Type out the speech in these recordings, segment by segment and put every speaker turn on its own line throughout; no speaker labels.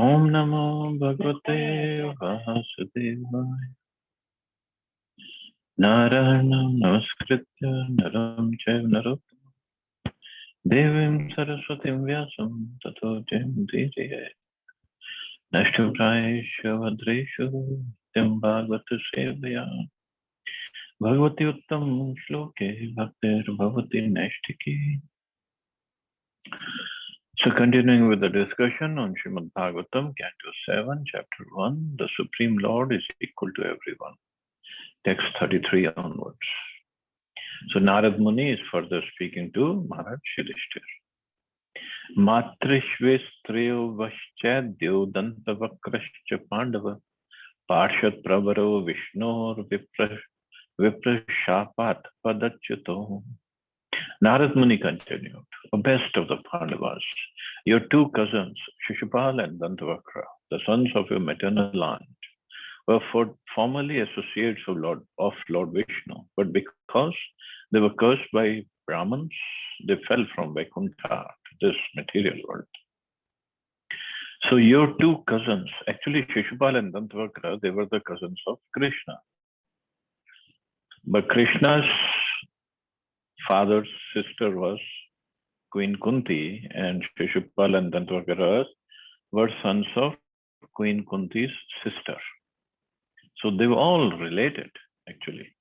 Om Namo Bhagavate Vasudevaya. Narayanam Namaskritya Naram Chaiva Narottam Devim Saraswatim Vyasam Tato Jayamudiriye. Nashtuprayeshu Vadreshu Tim Bhagavata Sevaya. Bhagavati Uttam Shloke Bhaktir Bhavati Nashtiki. So continuing with the discussion on Srimad Bhagavatam, Canto 7, Chapter 1, the Supreme Lord is equal to everyone. Text 33 onwards. So Narad Muni is further speaking to Maharaj Yudhishthira. Matrishvestriyo vaschadyo dantavakrascha pandava parshad pravaro vishnor viprashapat padachyuto. Narad Muni continued, O best of the Pandavas, your two cousins, Shishupal and Dantavakra, the sons of your maternal aunt, were formerly associates of Lord Vishnu, but because they were cursed by Brahmins, they fell from Vaikuntha to this material world. So your two cousins, actually Shishupal and Dantavakra, they were the cousins of Krishna. But Krishna's father's sister was Queen Kunti, and Shishupal and Dantavakra were sons of Queen Kunti's sister. So they were all related, actually.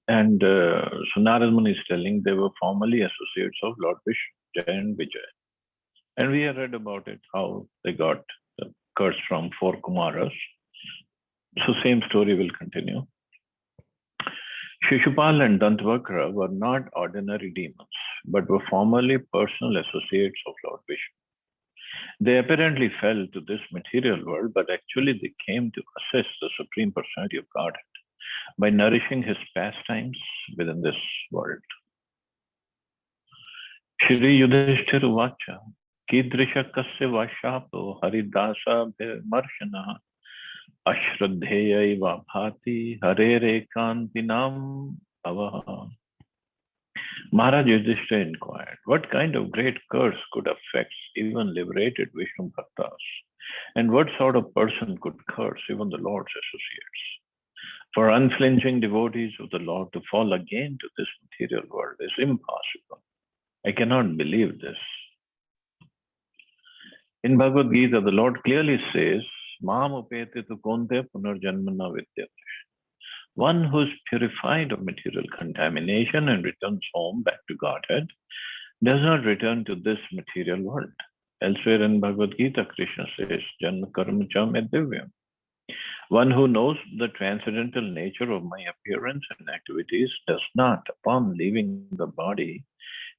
And so Narad Muni is telling they were formerly associates of Lord Vishnu, Jai and Vijay. And we have read about it, how they got the curse from 4 Kumaras. So same story will continue. Shishupal and Dantavakra were not ordinary demons, but were formerly personal associates of Lord Vishnu. They apparently fell to this material world, but actually they came to assist the Supreme Personality of Godhead by nourishing his pastimes within this world. Shri Yudhishthira Vacha Kidrisha Kasya Vashapo Haridasa Marshana Ashraddheya Vabhati Harere Kantinam Avaha. Maharaj Yudhishthira inquired, what kind of great curse could affect even liberated Vishnu Bhaktas? And what sort of person could curse even the Lord's associates? For unflinching devotees of the Lord to fall again to this material world is impossible. I cannot believe this. In Bhagavad Gita, the Lord clearly says, Mam upete tu konte punarjanmana vidyate. One who is purified of material contamination and returns home back to Godhead does not return to this material world. Elsewhere in Bhagavad Gita, Krishna says, Janma karma cham divyam. One who knows the transcendental nature of my appearance and activities does not, upon leaving the body,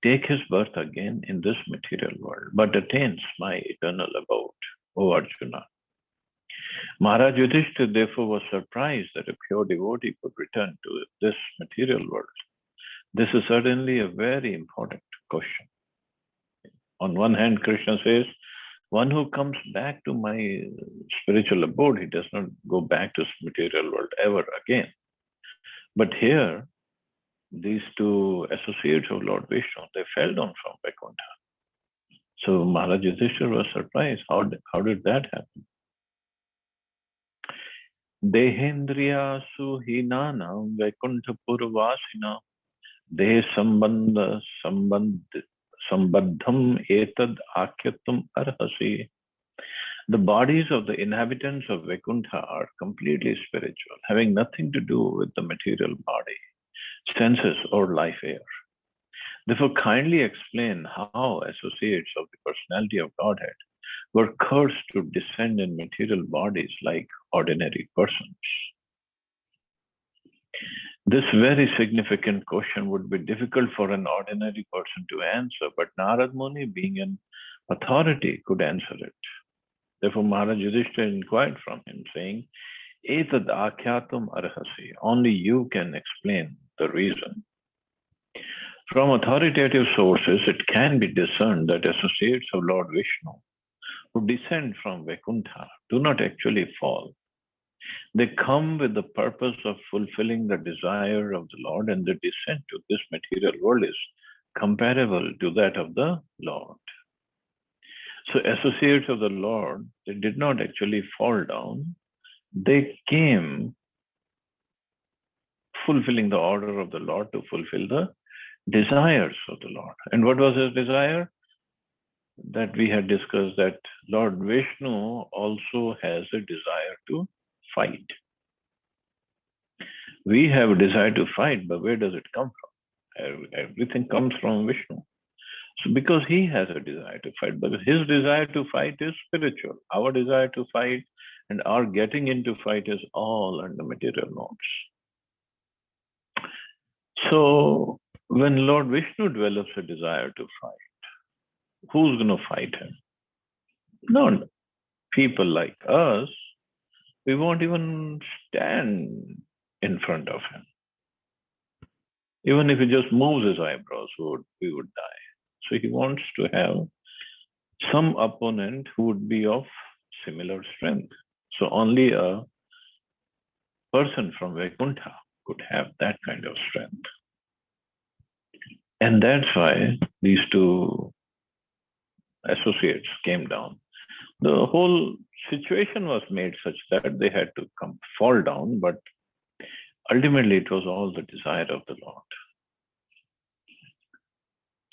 take his birth again in this material world, but attains my eternal abode, O Arjuna. Maharaj Yudhishthira therefore was surprised that a pure devotee could return to this material world. This is certainly a very important question. On one hand, Krishna says, one who comes back to my spiritual abode, he does not go back to this material world ever again. But here, these two associates of Lord Vishnu, they fell down from Vaikuntha. So Maharaj Yudhishthira was surprised. How did that happen? Dehendriyasu hinanam Vaikuntha purvasina Dehe sambandham etad akyatum arhasi. The bodies of the inhabitants of Vaikuntha are completely spiritual, having nothing to do with the material body, senses, or life air. Therefore, kindly explain how associates of the personality of Godhead were cursed to descend in material bodies like ordinary persons. This very significant question would be difficult for an ordinary person to answer, but Narad Muni, being an authority, could answer it. Therefore, Maharaj Yudhishthira inquired from him, saying, Etad akyatum arhasi, only you can explain the reason. From authoritative sources, it can be discerned that associates of Lord Vishnu who descend from Vaikuntha do not actually fall. They come with the purpose of fulfilling the desire of the Lord, and their descent to this material world is comparable to that of the Lord. So associates of the Lord, they did not actually fall down. They came fulfilling the order of the Lord to fulfill the desires of the Lord. And what was his desire? That we had discussed that Lord Vishnu also has a desire to fight. We have a desire to fight, but where does it come from? Everything comes from Vishnu. So because he has a desire to fight, but his desire to fight is spiritual. Our desire to fight and our getting into fight is all under material modes. So when Lord Vishnu develops a desire to fight, who's going to fight him? Not people like us. We won't even stand in front of him. Even if he just moves his eyebrows, we would die. So he wants to have some opponent who would be of similar strength. So only a person from Vaikuntha could have that kind of strength. And that's why these two associates came down. The whole situation was made such that they had to fall down, but ultimately it was all the desire of the Lord.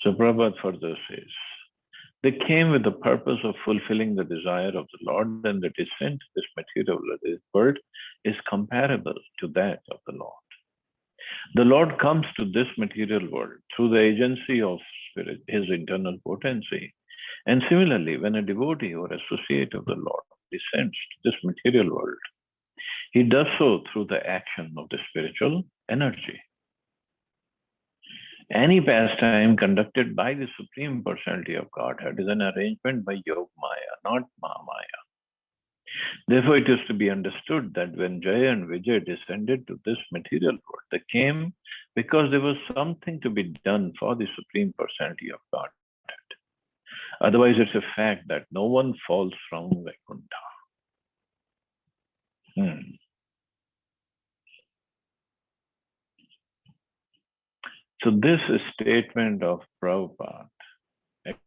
So Prabhupada further says, they came with the purpose of fulfilling the desire of the Lord, and the descent to this material world is comparable to that of the Lord. The Lord comes to this material world through the agency of Spirit, his internal potency. And similarly, when a devotee or associate of the Lord descends to this material world, he does so through the action of the spiritual energy. Any pastime conducted by the Supreme Personality of Godhead is an arrangement by Yog Maya, not Mahamaya. Therefore, it is to be understood that when Jaya and Vijay descended to this material world, they came because there was something to be done for the Supreme Personality of Godhead. Otherwise, it's a fact that no one falls from Vaikuntha. So this statement of Prabhupada,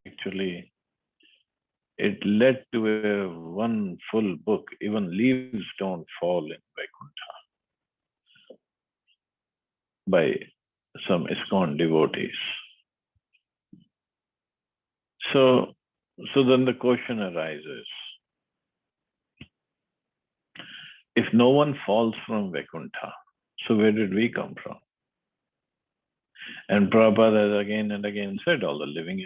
actually, it led to one full book, even leaves don't fall in Vaikuntha, by some ISKCON devotees. So then the question arises, if no one falls from Vaikuntha, so where did we come from? And Prabhupada has again and again said, all the living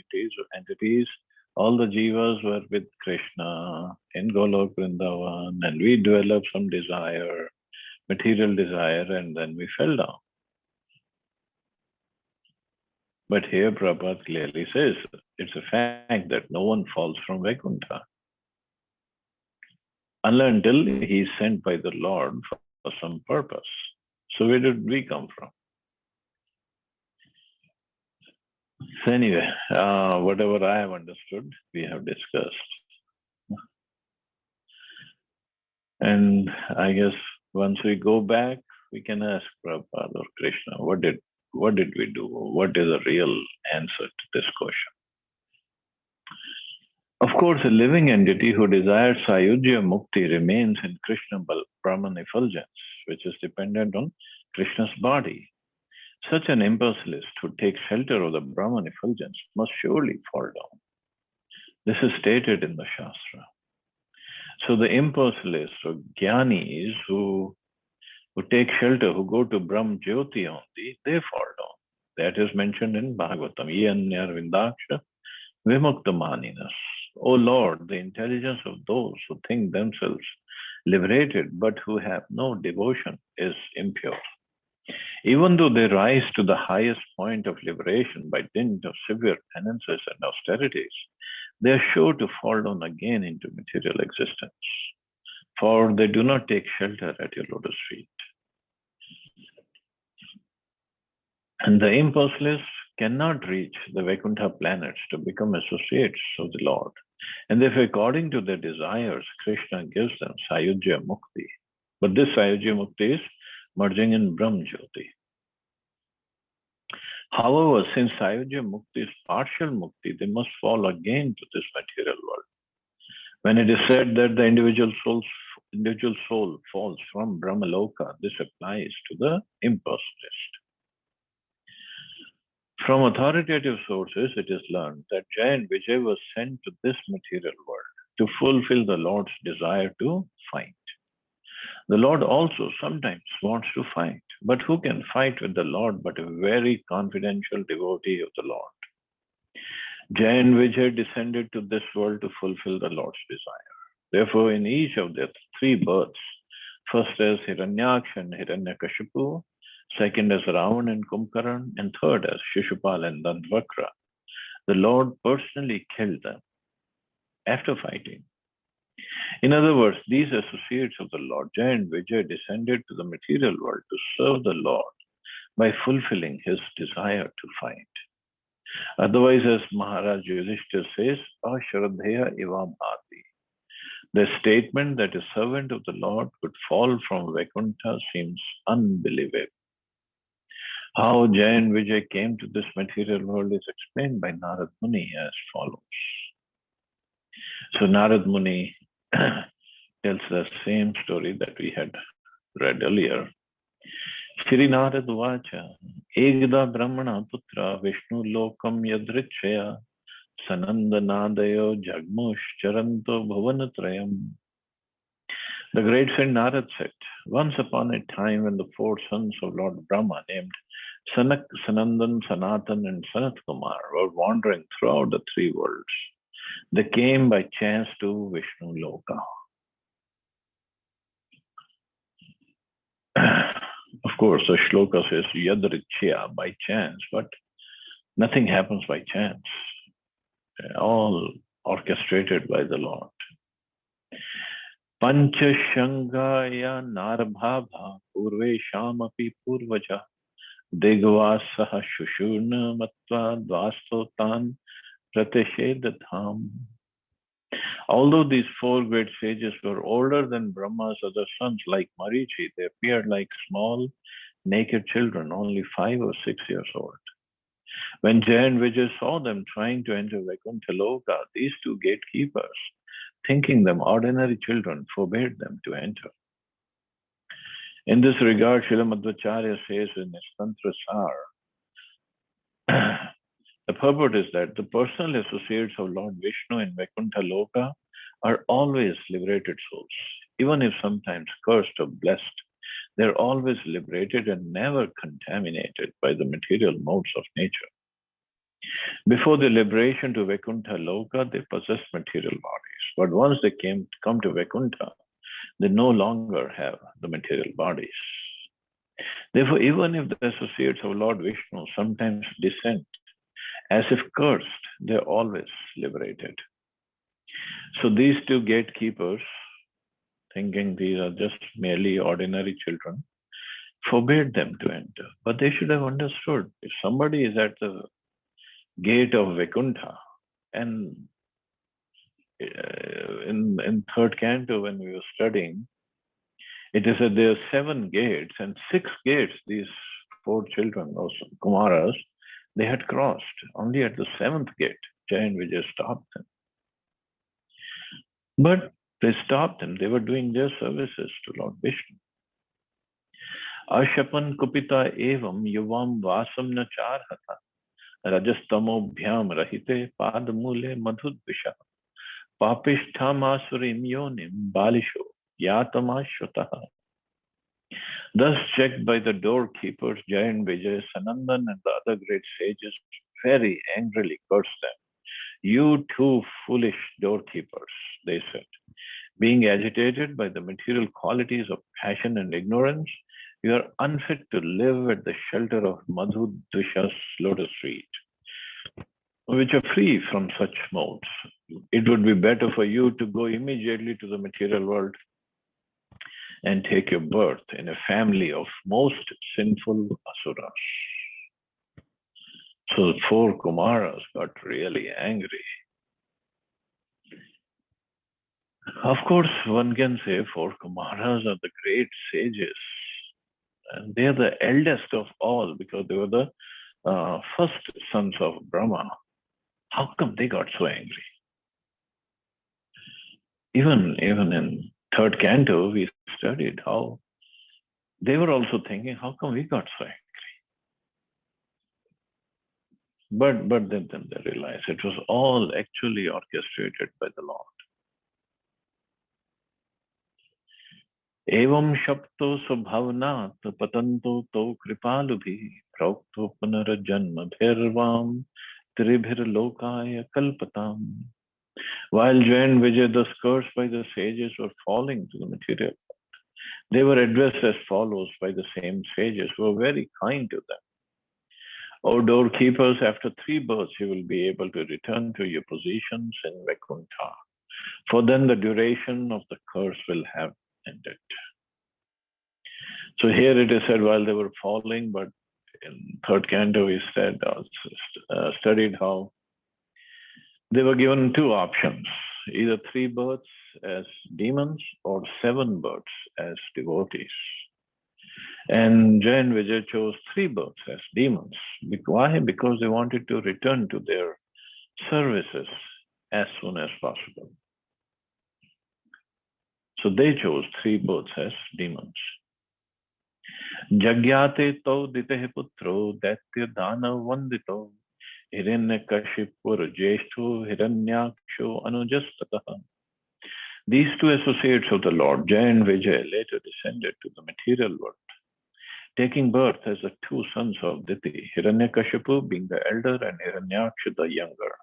entities, all the jivas were with Krishna in Golok Vrindavan, and we developed some desire, material desire, and then we fell down. But here Prabhupada clearly says, it's a fact that no one falls from Vaikuntha until he is sent by the Lord for some purpose. So where did we come from? So anyway, whatever I have understood, we have discussed. And I guess once we go back, we can ask Prabhupada or Krishna, what did we do? What is the real answer to this question? Of course, a living entity who desires Sayujya Mukti remains in Krishna Brahman effulgence, which is dependent on Krishna's body. Such an impersonalist who takes shelter of the Brahman effulgence must surely fall down. This is stated in the Shastra. So the impersonalists or jnanis who take shelter, who go to Brahm Jyoti only, they fall down. That is mentioned in Bhagavatam. Iyanyar Vindaksha Vimuktamaninas. O Lord, the intelligence of those who think themselves liberated but who have no devotion is impure. Even though they rise to the highest point of liberation by dint of severe penances and austerities, they are sure to fall down again into material existence, for they do not take shelter at your lotus feet. And the impersonalists cannot reach the Vaikuntha planets to become associates of the Lord. And therefore, according to their desires, Krishna gives them Sayujya Mukti. But this Sayujya Mukti is merging in Brahm Jyoti. However, since Sayujya Mukti is partial Mukti, they must fall again to this material world When it is said that the individual soul falls from Brahmaloka, this applies to the impersonalist. From authoritative sources, it is learned that Jay and Vijay was sent to this material world to fulfill the Lord's desire to fight. The Lord also sometimes wants to fight, but who can fight with the Lord but a very confidential devotee of the Lord? Jay and Vijay descended to this world to fulfill the Lord's desire. Therefore, in each of their three births, first as Hiranyaksha and Hiranyakashipu, second as Ravan and Kumbhakarna, and third as Shishupal and Dandavakra, the Lord personally killed them after fighting. In other words, these associates of the Lord, Jay and Vijay, descended to the material world to serve the Lord by fulfilling his desire to fight. Otherwise, as Maharaj Yudhishthira says, Ashraddheya ivam ati. The statement that a servant of the Lord could fall from Vaikuntha seems unbelievable. How Jay and Vijay came to this material world is explained by Narad Muni as follows. So Narad Muni tells the same story that we had read earlier. Shri Narad Vacha, Egda Brahmana Putra Vishnu Lokam Yadrichaya Sananda Nadayo Jagmush Charanto Bhuvanatrayam. The great saint Narad said, once upon a time when the four sons of Lord Brahma named Sanak, Sanandan, Sanatan and Sanat Kumar were wandering throughout the three worlds, they came by chance to Vishnu Loka. Of course, the shloka says Yadrichya, by chance, but nothing happens by chance. All orchestrated by the Lord. Panchashangaya Narabhava Purve Shamapi Purvaja Degvasaha Shushurna Matva Dvastotan Prateshedadham. Although these four great sages were older than Brahma's other sons like Marichi, they appeared like small, naked children, only 5 or 6 years old. When Jay and Vijay saw them trying to enter Vaikuntha Loka, these two gatekeepers, thinking them ordinary children, forbade them to enter. In this regard, Srila Madhvacharya says in his Tantra Sar, the purport is that the personal associates of Lord Vishnu in Vaikuntha Loka are always liberated souls. Even if sometimes cursed or blessed, they're always liberated and never contaminated by the material modes of nature. Before the liberation to Vaikuntha Loka, they possessed material bodies. But once they come to Vaikuntha, they no longer have the material bodies. Therefore, even if the associates of Lord Vishnu sometimes descend as if cursed, they're always liberated. So these two gatekeepers, thinking these are just merely ordinary children, forbade them to enter. But they should have understood, if somebody is at the gate of Vaikuntha, and in third canto when we were studying, it is that there are 7 gates, and 6 gates these 4 children, those Kumaras, they had crossed. Only at the 7th gate, Jay and Vijay stopped them. But they stopped them. They were doing their services to Lord Vishnu. Ashapan kupita evam yuvam vasam na charhata rajastamobhyam rahite padmule madhudvisha papishtham asurim yonim balisho yatamashvataha. Thus checked by the doorkeepers, Jay and Vijay, Sanandan and the other great sages very angrily cursed them. You two foolish doorkeepers, they said, being agitated by the material qualities of passion and ignorance, you are unfit to live at the shelter of Madhudvisha's lotus feet, which are free from such modes. It would be better for you to go immediately to the material world and take your birth in a family of most sinful asuras. So the 4 Kumaras got really angry. Of course, one can say 4 Kumaras are the great sages. And they are the eldest of all because they were the first sons of Brahma. How come they got so angry? Even in third canto, we studied how they were also thinking, how come we got so angry? But then they realized it was all actually orchestrated by the Lord. एवं शप्तो स्वभावनात् पतन्तो तौ कृपालुभिः प्रोक्तो पुनर्जन्मभिर्वां त्रिभिर्लोकाय कल्पताम्. While Jay and Vijay, thus cursed by the sages, were falling to the material, they were addressed as follows by the same sages who were very kind to them. O doorkeepers, after 3 births you will be able to return to your positions in Vaikuntha, for then the duration of the curse will have ended. So here it is said while they were falling, but in third canto we said, studied how they were given 2 options, either 3 births as demons or 7 births as devotees. And Jay and Vijay chose 3 births as demons. Why? Because they wanted to return to their services as soon as possible. So they chose 3 births as demons. Jagyate tau ditehe putro daitya dana vandito Hiranyakashipur jeshto hiranyaksho anujastataha. These 2 associates of the Lord, Jay and Vijay, later descended to the material world, taking birth as the 2 sons of Diti, Hiranyakashipu being the elder and Hiranyaksha the younger.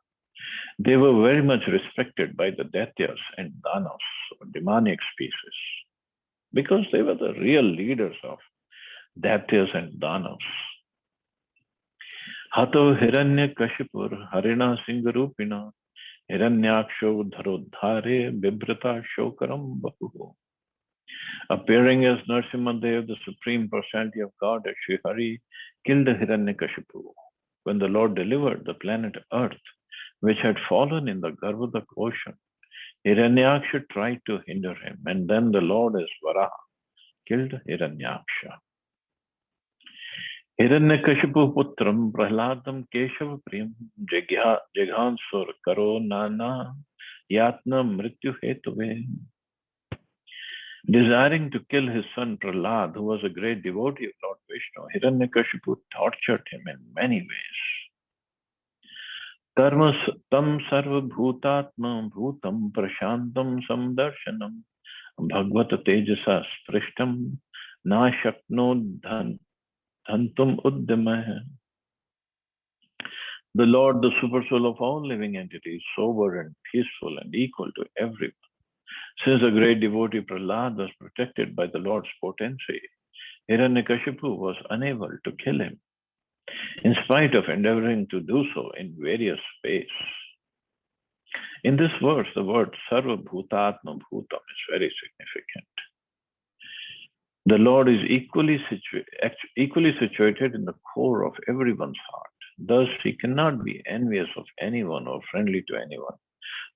They were very much respected by the Daityas and Danas, or demonic species, because they were the real leaders of Daityas and Danas. Hato Hiranyakashipur Harina Singarupina Hiranyaksho Dharodhare Bibrata Shokaram Bahu. Appearing as Narasimhadev, the Supreme Personality of God as Sri Hari, killed Hiranyakashipu. When the Lord delivered the planet Earth, which had fallen in the Garbhodak ocean, Hiranyaksha tried to hinder him, and then the Lord as Varaha killed Hiranyaksha. Hiranyakashipu putram prahladam keshava priyam jaghansur karo nana yatna mrityu hetuve. Desiring to kill his son Prahlad, who was a great devotee of Lord Vishnu, Hiranyakashipu tortured him in many ways. Karma tam sarva bhutatma bhutam prashantam samdarshanam bhagavata tejasa sprishtam na shakno dhantum uddamah. The Lord, the super soul of all living entities, sober and peaceful and equal to everyone. Since the great devotee Prahlad was protected by the Lord's potency, Hiranyakashipu was unable to kill him, in spite of endeavoring to do so in various ways. In this verse, the word Sarva Bhutatma Bhutam is very significant. The Lord is equally situated in the core of everyone's heart. Thus, he cannot be envious of anyone or friendly to anyone.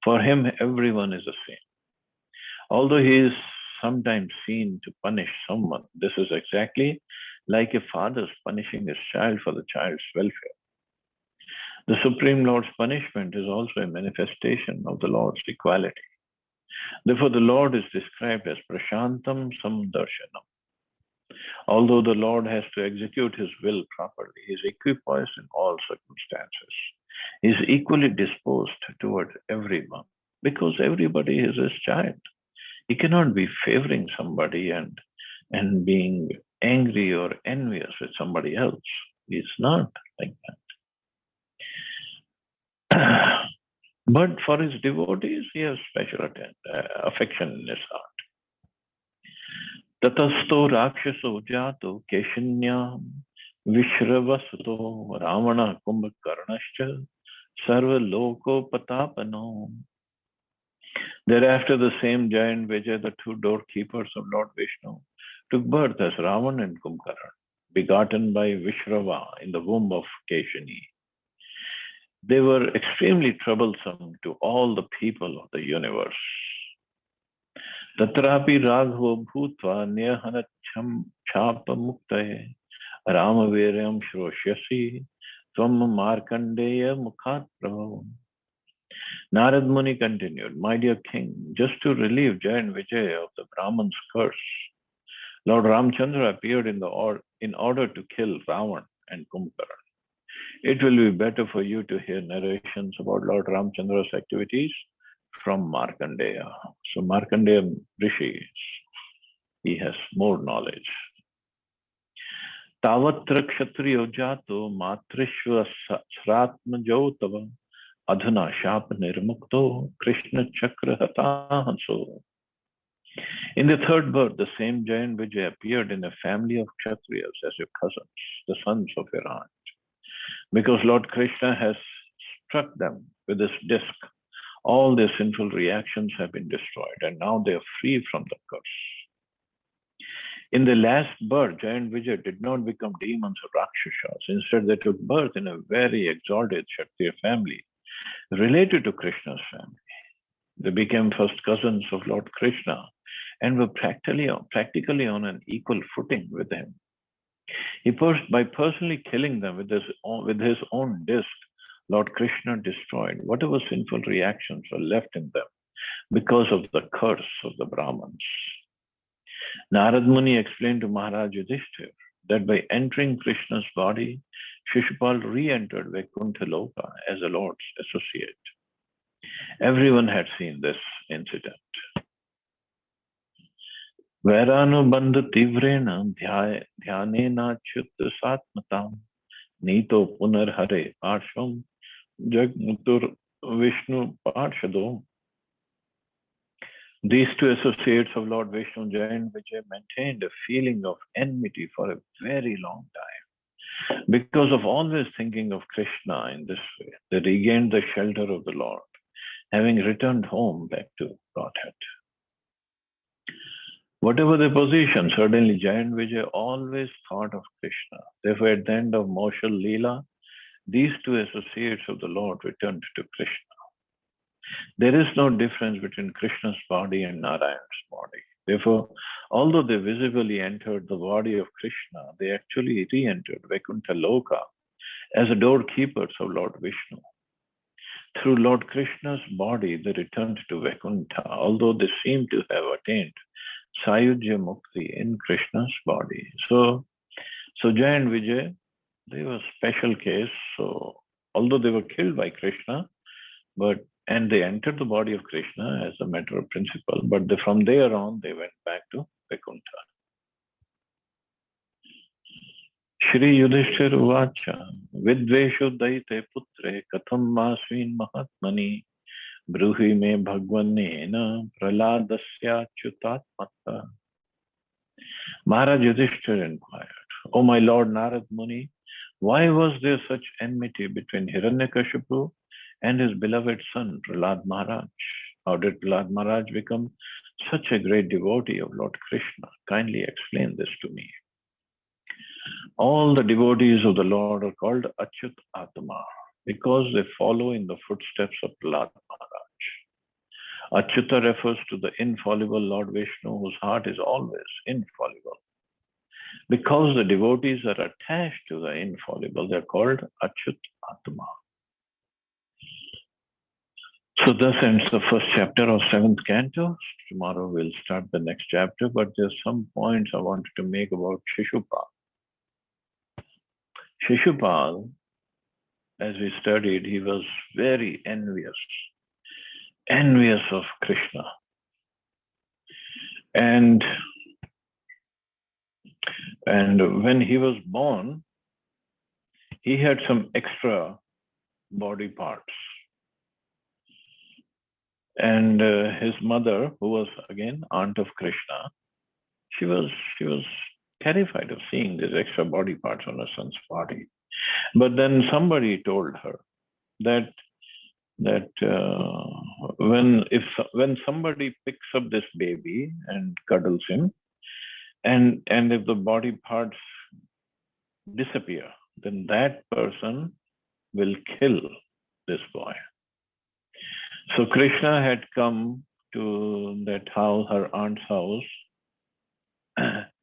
For him, everyone is the same. Although he is sometimes seen to punish someone, this is exactly like a father punishing his child for the child's welfare. The Supreme Lord's punishment is also a manifestation of the Lord's equality. Therefore, the Lord is described as Prashantam Samdarshanam. Although the Lord has to execute his will properly, he is equipoised in all circumstances. He is equally disposed toward everyone because everybody is his child. He cannot be favoring somebody and being angry or envious with somebody else. It's not like that. But for his devotees, he has special affection in his heart. Tatasto rakshaso jato keshinya vishravasato ravana kumbhakarnascha sarva loko patapano. Thereafter, the same giant Vijay, the 2 doorkeepers of Lord Vishnu, took birth as Ravan and Kumbhakarna, begotten by Vishrava in the womb of Keshini. They were extremely troublesome to all the people of the universe. Tatrapi Raghava Bhutva Nyahanat Chapa Muktaye Ramaviryam Shroshyasi Tvam Markandeya Mukhat Prabhavam. Narad Muni continued, My dear king, just to relieve Jay and Vijay of the Brahman's curse, Lord Ramchandra appeared in order to kill Ravan and Kumbhkarna. It will be better for you to hear narrations about Lord Ramchandra's activities from Markandeya. So Markandeya Rishi, he has more knowledge. Tavatra kshatriyo jato matrishva sratmajo tava adhuna shap nirmukto Krishna chakra hatahanso. In the third birth, the same giant Vijay appeared in a family of Kshatriyas as your cousins, the sons of your aunt. Because Lord Krishna has struck them with his disc, all their sinful reactions have been destroyed, and now they are free from the curse. In the last birth, giant Vijay did not become demons or Rakshasas. Instead, they took birth in a very exalted Kshatriya family related to Krishna's family. They became first cousins of Lord Krishna and were practically on an equal footing with him. By personally killing them with his own disc, Lord Krishna destroyed whatever sinful reactions were left in them because of the curse of the Brahmins. Narad Muni explained to Maharaj Yudhishthir that by entering Krishna's body, Shishupal re-entered Vaikuntha Loka as a Lord's associate. Everyone had seen this incident. Vairānubandha tivrena dhyanena chutta satmatam nito punarhare parshvam jagmutur Vishnu parshado. These two associates of Lord Vishnu, Jay and Vijay, maintained a feeling of enmity for a very long time. Because of always thinking of Krishna in this way, they regained the shelter of the Lord, having returned home back to Godhead. Whatever their position, certainly Jay and Vijay always thought of Krishna. Therefore, at the end of Moshal Leela, these two associates of the Lord returned to Krishna. There is no difference between Krishna's body and Narayan's body. Therefore, although they visibly entered the body of Krishna, they actually re-entered Vaikuntha Loka as the doorkeepers of Lord Vishnu. Through Lord Krishna's body, they returned to Vaikuntha, although they seem to have attained Sayujya Mukti in Krishna's body. So Jay and Vijay, they were a special case. So although they were killed by Krishna, and they entered the body of Krishna as a matter of principle, but from there on, they went back to Vaikuntha. Shri Yudhishthir Uvacha Vidveshu Daite Putre Katham Masvin Mahatmani Bruhi Me Bhagwanena Praladasya Chutatmata. Maharaj Yudhishthir inquired, O my Lord Narad Muni, why was there such enmity between Hiranyakashipu and his beloved son, Prahlad Maharaj? How did Prahlad Maharaj become such a great devotee of Lord Krishna? Kindly explain this to me. All the devotees of the Lord are called Achyut Atma because they follow in the footsteps of Prahlad Maharaj. Achyuta refers to the infallible Lord Vishnu, whose heart is always infallible. Because the devotees are attached to the infallible, they are called Achyut Atma. So thus ends the first chapter of 7th canto. Tomorrow we'll start the next chapter, but there's some points I wanted to make about Shishupal. Shishupal, as we studied, he was very envious of Krishna. And when he was born, he had some extra body parts. And his mother, who was again aunt of Krishna, she was terrified of seeing these extra body parts on her son's body. But then somebody told her that when somebody picks up this baby and cuddles him, and if the body parts disappear, then that person will kill this boy. So Krishna had come to that house, her aunt's house,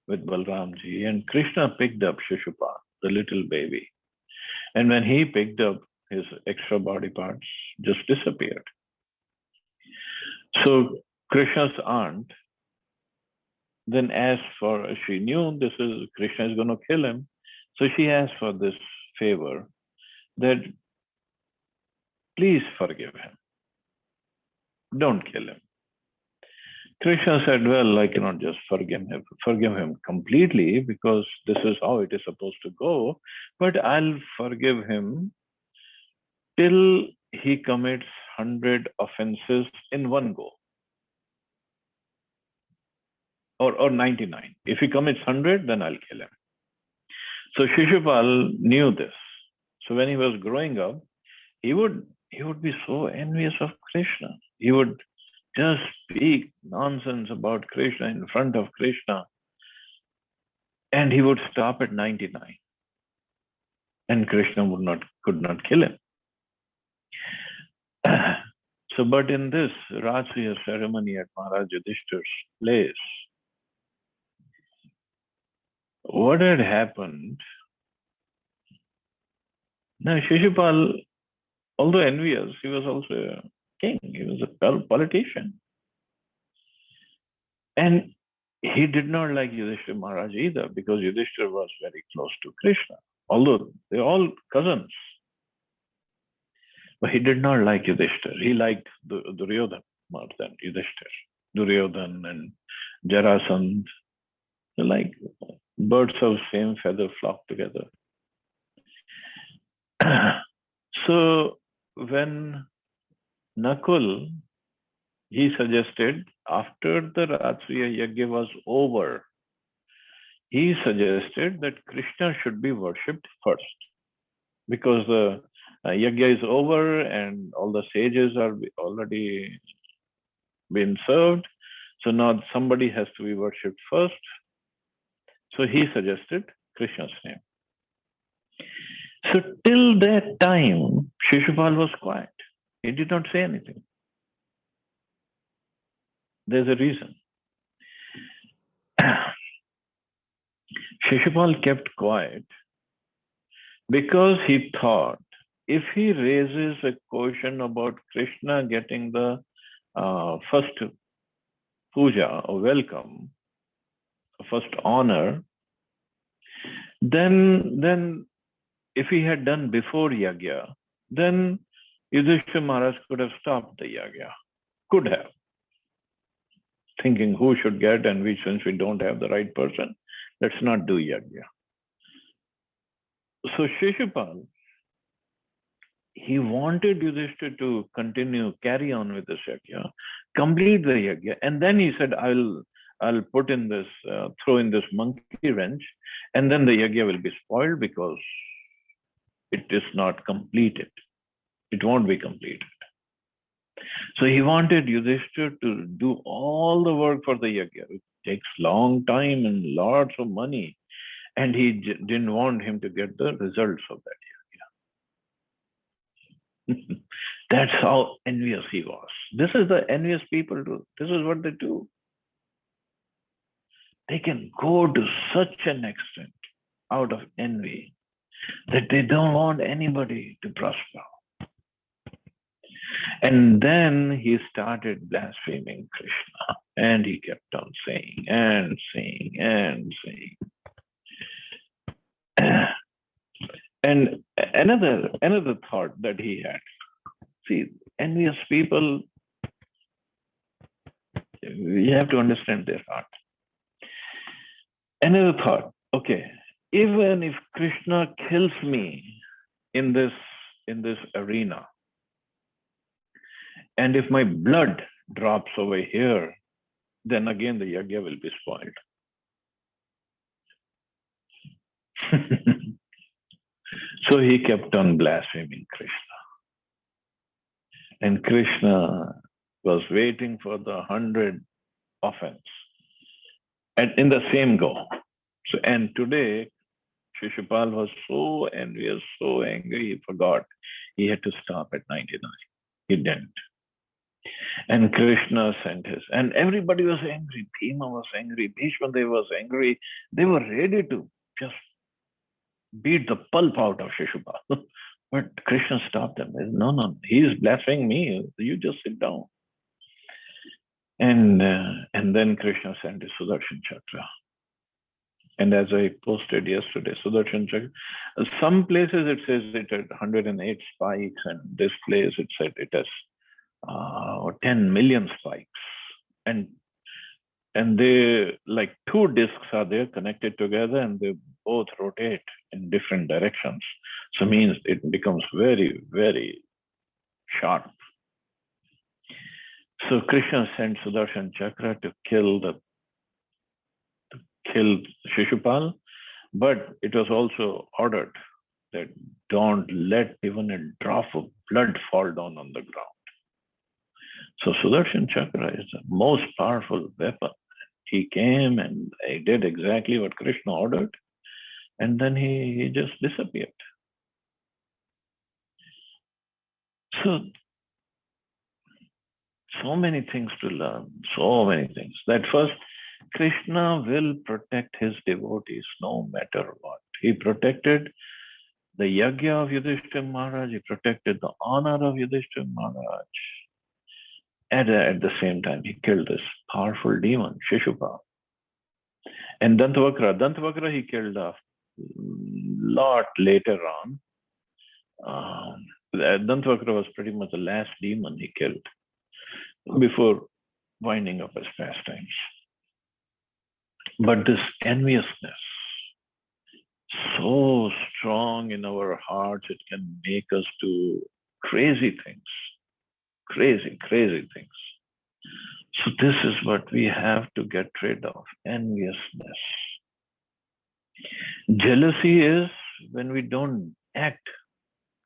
with Balramji, and Krishna picked up Shishupal, the little baby. And when he picked up, his extra body parts just disappeared. So Krishna's aunt then asked for, she knew this is Krishna is going to kill him. So she asked for this favor that please forgive him. Don't kill him. Krishna said, well, I cannot just forgive him completely because this is how it is supposed to go, but I'll forgive him till he commits 100 offenses in one go. Or 99. If he commits 100, then I'll kill him. So Shishupal knew this. So when he was growing up, he would be so envious of Krishna. He would just speak nonsense about Krishna in front of Krishna. And he would stop at 99. And Krishna could not kill him. So, but in this Rajriya ceremony at Maharaj Yudhishthir's place, what had happened? Now, Shishupal, although envious, he was also a king. He was a politician. And he did not like Yudhishthira Maharaj either because Yudhishthira was very close to Krishna, although they're all cousins. But he did not like Yudhishthira. He liked Duryodhana more than Yudhishthira. Duryodhana and Jarasandh, they're like birds of same feather flock together. So when Nakul, he suggested after the Ratriya Yajna was over, he suggested that Krishna should be worshipped first because the Yajna is over and all the sages are already been served. So now somebody has to be worshipped first. So he suggested Krishna's name. So till that time, Shishupal was quiet. He did not say anything. There's a reason. Shishupal kept quiet because he thought if he raises a question about Krishna getting the first puja or welcome, first honor, then if he had done before Yajna, then Yudhishthira Maharaj could have stopped the Yajna. Could have. Thinking who should get and since we don't have the right person, let's not do Yajna. So Shishupal, he wanted Yudhishthira to carry on with the Yajna, complete the Yajna, and then he said, I'll put in this, throw in this monkey wrench, and then the Yajna will be spoiled because it is not completed. It won't be completed. So he wanted Yudhishthira to do all the work for the Yajna. It takes long time and lots of money. And he didn't want him to get the results of that Yajna. That's how envious he was. This is the envious people do. This is what they do. They can go to such an extent out of envy that they don't want anybody to prosper. And then he started blaspheming Krishna. And he kept on saying and saying and saying. And another thought that he had. See, envious people, you have to understand their heart. Another thought, okay, even if Krishna kills me in this arena, and if my blood drops over here, then again the Yajna will be spoiled. So he kept on blaspheming Krishna. And Krishna was waiting for the 100 offense. And in the same go. So, and today, Shishupal was so envious, so angry, he forgot. He had to stop at 99. He didn't. And Krishna sent his, and everybody was angry. Bhima was angry. Bhishma was angry. They were ready to just beat the pulp out of Shishupal. But Krishna stopped them. No, he is blaspheming me. You just sit down. And then Krishna sent his Sudarshan Chakra. And as I posted yesterday, Sudarshan Chakra, some places it says it had 108 spikes, and this place it said it has 10 million spikes. And they, like, two discs are there connected together, and they both rotate in different directions. So means it becomes very, very sharp. So Krishna sent Sudarshan Chakra to kill Shishupal, but it was also ordered that don't let even a drop of blood fall down on the ground. So Sudarshan Chakra is the most powerful weapon. He came and he did exactly what Krishna ordered, and then he just disappeared. So many things to learn, so many things. That first, Krishna will protect his devotees no matter what. He protected the yajna of Yudhishthira Maharaj, he protected the honor of Yudhishthira Maharaj. And at the same time, he killed this powerful demon, Shishupal. And Dantavakra he killed a lot later on. Dantavakra was pretty much the last demon he killed before winding up his pastimes. But this enviousness, so strong in our hearts, it can make us do crazy things. Crazy things. So this is what we have to get rid of, enviousness. Jealousy is when we don't act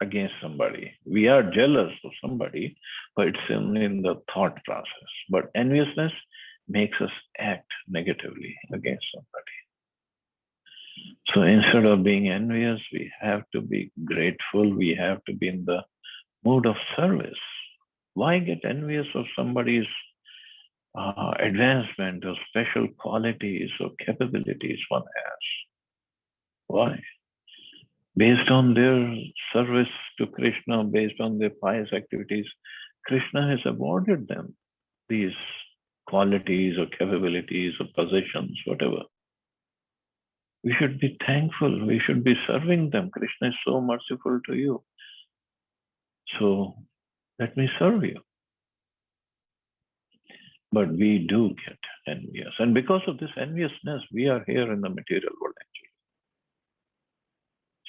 against somebody. We are jealous of somebody, but it's only in the thought process. But enviousness makes us act negatively against somebody. So instead of being envious, we have to be grateful. We have to be in the mood of service. Why get envious of somebody's advancement or special qualities or capabilities one has? Why? Based on their service to Krishna, based on their pious activities, Krishna has awarded them these qualities or capabilities or possessions, whatever. We should be thankful. We should be serving them. Krishna is so merciful to you. So let me serve you. But we do get envious. And because of this enviousness, we are here in the material world actually.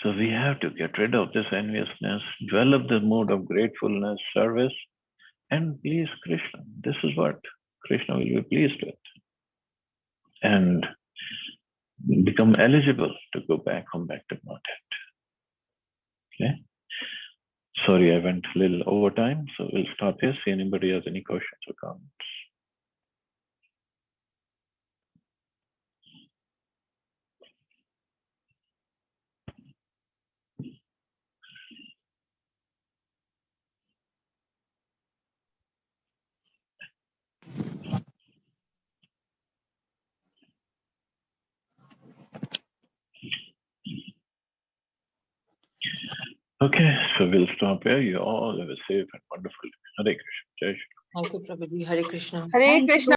So we have to get rid of this enviousness, develop the mood of gratefulness, service, and please Krishna. This is what Krishna will be pleased with. And become eligible to come back to Godhead. Okay? Sorry, I went a little over time, so we'll stop here. See anybody has any questions or comments. Okay, so we'll stop here. You all have a safe and wonderful day. Hare Krishna. Jai Shri.
Thank you, Prabhuji. Hare Krishna.
Hare Krishna.